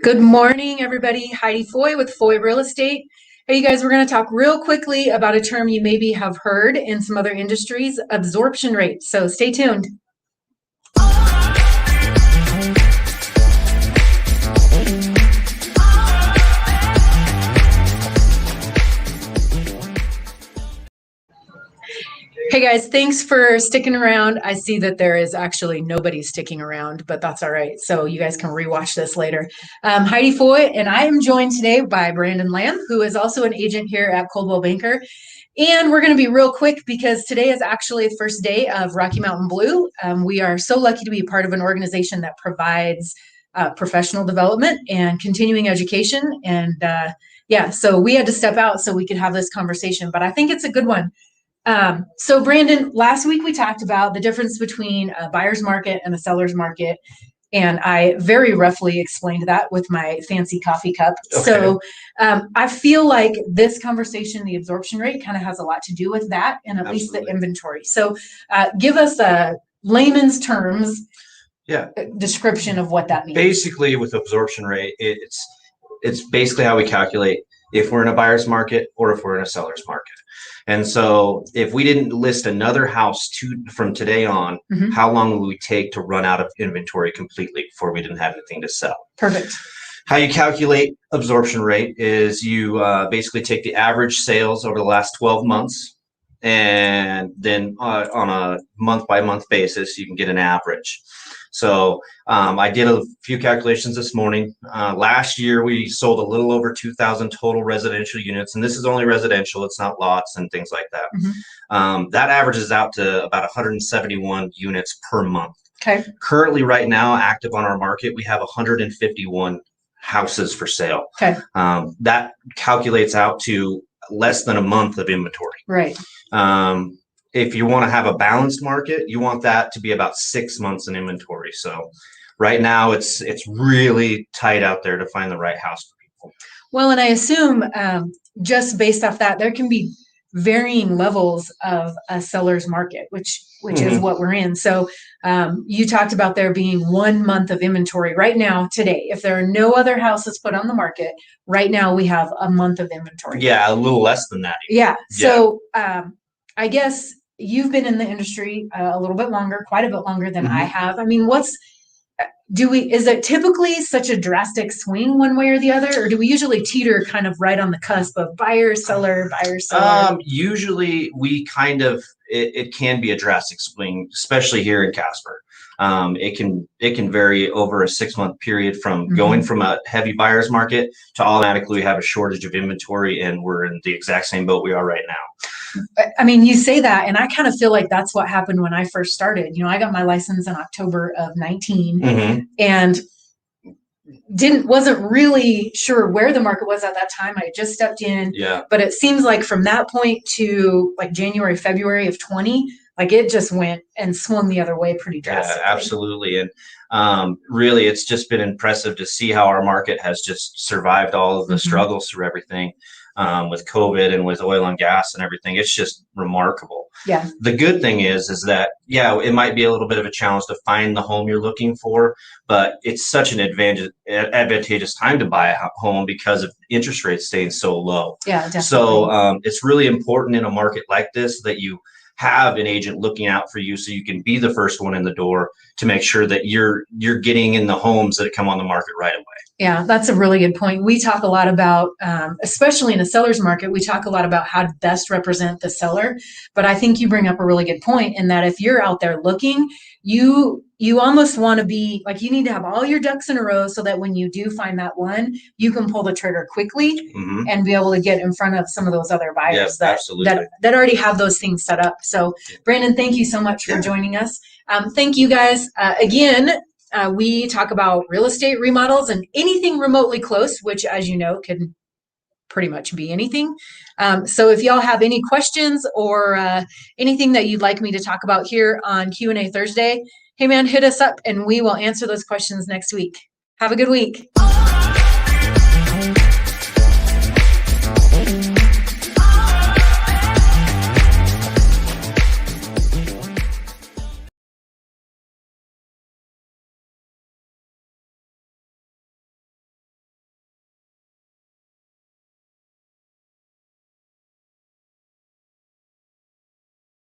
Good morning, everybody. Heidi Foy with Foy Real Estate. Hey, you guys, we're going to talk real quickly about a term you maybe have heard in some other industries, absorption rate. So stay tuned. Hey guys, thanks for sticking around. I see that there is actually nobody sticking around, but that's all right. So you guys can rewatch this later. Heidi Foy, and I am joined today by Brandon Lamb, who is also an agent here at Coldwell Banker. And we're going to be real quick because today is actually the first day of Rocky Mountain Blue. We are so lucky to be part of an organization that provides professional development and continuing education. And so we had to step out so we could have this conversation, but I think it's a good one. So Brandon, last week we talked about the difference between a buyer's market and a seller's market. And I very roughly explained that with my fancy coffee cup. Okay. So I feel like this conversation, the absorption rate, kind of has a lot to do with that and at least the inventory. So give us a layman's terms description of what that means. Basically, with absorption rate, it's basically how we calculate if we're in a buyer's market or if we're in a seller's market. And so if we didn't list another house from today on, how long would we take to run out of inventory completely before we didn't have anything to sell? Perfect. How you calculate absorption rate is you basically take the average sales over the last 12 months, and then on a month-by-month basis, you can get an average. So I did a few calculations this morning. Last year, we sold a little over 2,000 total residential units, and this is only residential. It's not lots and things like that. That averages out to about 171 units per month. Okay. Currently, right now, active on our market, we have 151 houses for sale. Okay. That calculates out to less than a month of inventory. Right. If you want to have a balanced market, you want that to be about 6 months in inventory. So right now it's really tight out there to find the right house for people. Well, and I assume just based off that, there can be varying levels of a seller's market, which is what we're in. So you talked about there being 1 month of inventory right now today. If there are no other houses put on the market, right now we have a month of inventory. Yeah, a little less than that. Yeah. So I guess you've been in the industry a little bit longer, quite a bit longer than I have. I mean, is it typically such a drastic swing one way or the other, or do we usually teeter kind of right on the cusp of buyer, seller? Usually we kind of, it can be a drastic swing, especially here in Casper. It can vary over a 6-month period from going from a heavy buyer's market to automatically have a shortage of inventory, and we're in the exact same boat we are right now. I mean, you say that, and I kind of feel like that's what happened when I first started. You know, I got my license in October of 19 and wasn't really sure where the market was at that time. I had just stepped in, but it seems like from that point to like January, February of 20, like it just went and swung the other way pretty drastically. Yeah, absolutely. And really, it's just been impressive to see how our market has just survived all of the struggles through everything. With COVID and with oil and gas and everything. It's just remarkable. Yeah. The good thing is that, it might be a little bit of a challenge to find the home you're looking for, but it's such an advantageous time to buy a home because of interest rates staying so low. Yeah, definitely. So it's really important in a market like this that you have an agent looking out for you so you can be the first one in the door to make sure that you're getting in the homes that come on the market right away. Yeah, that's a really good point. We talk a lot about, especially in a seller's market, we talk a lot about how to best represent the seller. But I think you bring up a really good point in that if you're out there looking, you almost want to be like, you need to have all your ducks in a row so that when you do find that one, you can pull the trigger quickly and be able to get in front of some of those other buyers that already have those things set up. So Brandon, thank you so much for joining us. Thank you guys. Again, we talk about real estate remodels and anything remotely close, which, as you know, can pretty much be anything. So if y'all have any questions or anything that you'd like me to talk about here on Q&A Thursday, hey man, hit us up and we will answer those questions next week. Have a good week.